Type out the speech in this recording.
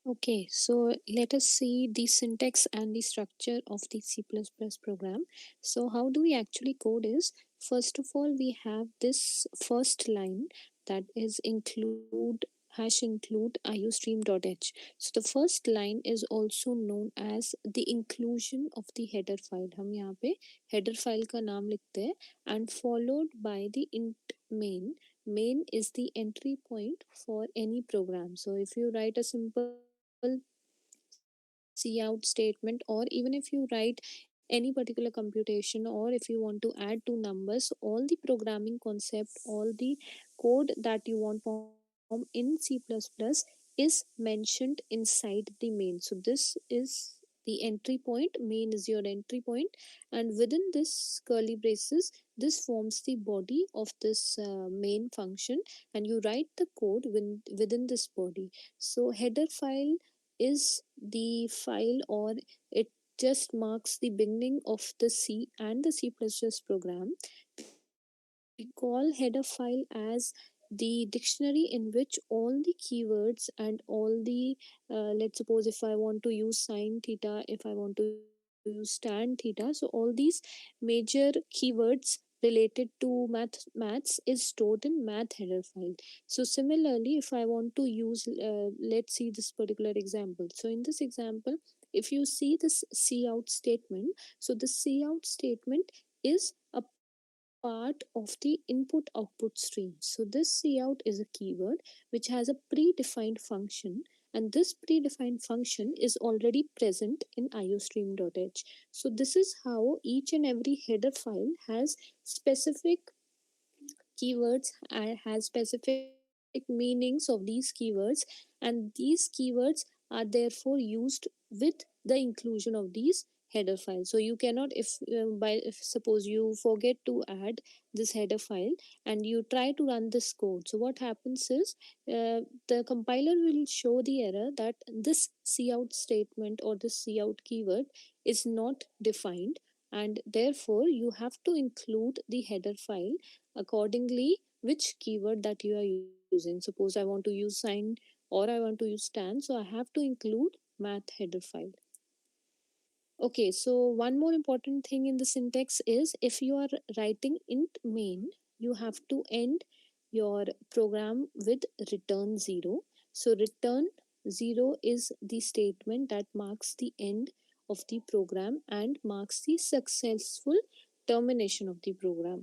Okay, so let us see the syntax and the structure of the C++ program. So how do we actually code is, first of all, we have this first line that is include #include iostream.h. So the first line is also known as the inclusion of the header file. हम यहाँ पे header file का नाम लिखते हैं and followed by the int main. Main is the entry point for any program. So if you write a simple see out statement, or even if you write any particular computation, or if you want to add two numbers, all the programming concept, all the code that you want to perform in C++ is mentioned inside the main. So this is the entry point. Main is your entry point, and within this curly braces, this forms the body of this main function, and you write the code within this body. So header file is the file, or it just marks the beginning of the C and the C++ program. We call header file as the dictionary in which all the keywords and all the let's suppose if I want to use sine theta, if I want to use tan theta, so all these major keywords related to maths is stored in math header file. So similarly, if I want to use let's see this particular example. So in this example, if you see this cout statement, so the cout statement is a part of the input output stream. So this cout is a keyword which has a predefined function, and this predefined function is already present in iostream.h. So this is how each and every header file has specific keywords and has specific meanings of these keywords, and these keywords are therefore used with the inclusion of these header files. So you cannot, if suppose you forget to add this header file and you try to run this code, so what happens is the compiler will show the error that this cout statement or this cout keyword is not defined, and therefore you have to include the header file accordingly which keyword that you are using. Suppose I want to use sine or I want to use tan, so I have to include math header file. Okay, so one more important thing in the syntax is, if you are writing int main, you have to end your program with return 0. So return 0 is the statement that marks the end of the program and marks the successful termination of the program.